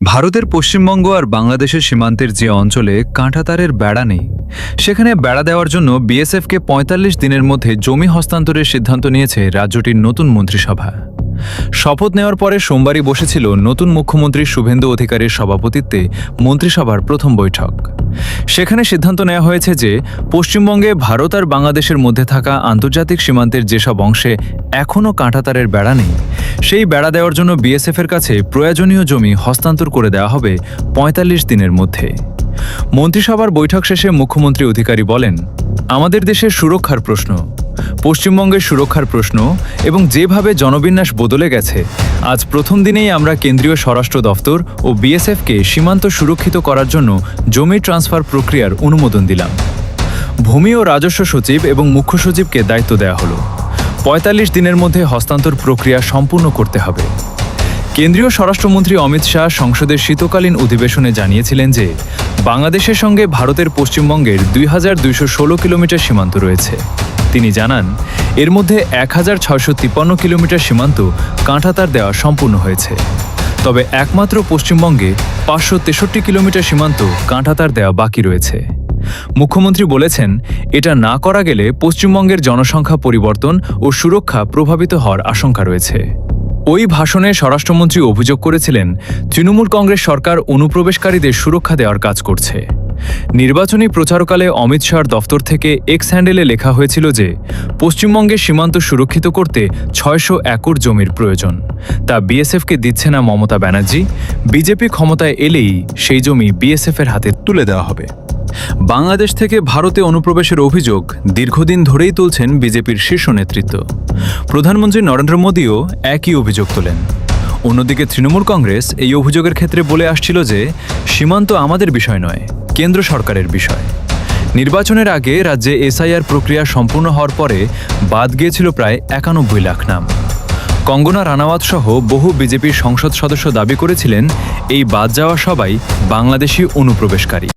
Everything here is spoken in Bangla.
ভারতের পশ্চিমবঙ্গ আর বাংলাদেশের সীমান্তের যে অঞ্চলে কাঁটাতারের বেড়া নেই, সেখানে বেড়া দেওয়ার জন্য বিএসএফকে ৪৫ দিনের মধ্যে জমি হস্তান্তরের সিদ্ধান্ত নিয়েছে রাজ্যটির নতুন মন্ত্রিসভা। শপথ নেওয়ার পরে সোমবারই বসেছিল নতুন মুখ্যমন্ত্রী শুভেন্দু অধিকারীর সভাপতিত্বে মন্ত্রিসভার প্রথম বৈঠক। সেখানে সিদ্ধান্ত নেওয়া হয়েছে যে পশ্চিমবঙ্গে ভারত আর বাংলাদেশের মধ্যে থাকা আন্তর্জাতিক সীমান্তের যেসব অংশে এখনও কাঁটাতারের বেড়া নেই, সেই বেড়া দেওয়ার জন্য বিএসএফের কাছে প্রয়োজনীয় জমি হস্তান্তর করে দেওয়া হবে ৪৫ দিনের মধ্যে। মন্ত্রিসভার বৈঠক শেষে মুখ্যমন্ত্রী অধিকারী বলেন, আমাদের দেশের সুরক্ষার প্রশ্ন, পশ্চিমবঙ্গের সুরক্ষার প্রশ্ন এবং যেভাবে জনবিন্যাস বদলে গেছে, আজ প্রথম দিনেই আমরা কেন্দ্রীয় স্বরাষ্ট্র দফতর ও বিএসএফকে সীমান্ত সুরক্ষিত করার জন্য জমি ট্রান্সফার প্রক্রিয়ার অনুমোদন দিলাম। ভূমি ও রাজস্ব সচিব এবং মুখ্য সচিবকে দায়িত্ব দেওয়া হলো। ৪৫ দিনের মধ্যে হস্তান্তর প্রক্রিয়া সম্পূর্ণ করতে হবে। কেন্দ্রীয় স্বরাষ্ট্রমন্ত্রী অমিত শাহ সংসদের শীতকালীন অধিবেশনে জানিয়েছিলেন যে বাংলাদেশের সঙ্গে ভারতের পশ্চিমবঙ্গের ২,২১৬ কিলোমিটার সীমান্ত রয়েছে। তিনি জানান, এর মধ্যে ১,৬৫৩ কিলোমিটার সীমান্ত কাঁটাতার দেওয়া সম্পূর্ণ হয়েছে। তবে একমাত্র পশ্চিমবঙ্গে ৫৬৩ কিলোমিটার সীমান্ত কাঁটাতার দেওয়া বাকি রয়েছে। মুখ্যমন্ত্রী বলেছেন, এটা না করা গেলে পশ্চিমবঙ্গের জনসংখ্যা পরিবর্তন ও সুরক্ষা প্রভাবিত হওয়ার আশঙ্কা রয়েছে। ওই ভাষণে স্বরাষ্ট্রমন্ত্রী অভিযোগ করেছিলেন, তৃণমূল কংগ্রেস সরকার অনুপ্রবেশকারীদের সুরক্ষা দেওয়ার কাজ করছে। নির্বাচনী প্রচারকালে অমিত শাহর দফতর থেকে এক্স হ্যান্ডেলে লেখা হয়েছিল যে পশ্চিমবঙ্গের সীমান্ত সুরক্ষিত করতে ৬০০ একর জমির প্রয়োজন। তা বিএসএফকে দিচ্ছে না মমতা ব্যানার্জি। বিজেপি ক্ষমতায় এলেই সেই জমি বিএসএফের হাতে তুলে দেওয়া হবে। বাংলাদেশ থেকে ভারতে অনুপ্রবেশের অভিযোগ দীর্ঘদিন ধরেই তুলছেন বিজেপির শীর্ষ নেতৃত্ব। প্রধানমন্ত্রী নরেন্দ্র মোদীও একই অভিযোগ তোলেন। অন্যদিকে তৃণমূল কংগ্রেস এই অভিযোগের ক্ষেত্রে বলে আসছিল যে সীমান্ত আমাদের বিষয় নয়, কেন্দ্র সরকারের বিষয়। নির্বাচনের আগে রাজ্যে এসআইআর প্রক্রিয়া সম্পূর্ণ হওয়ার পরে বাদ গিয়েছিল প্রায় ৯১ লাখ নাম। কঙ্গনা রানাওয়াত সহ বহু বিজেপির সংসদ সদস্য দাবি করেছিলেন, এই বাদ যাওয়া সবাই বাংলাদেশি অনুপ্রবেশকারী।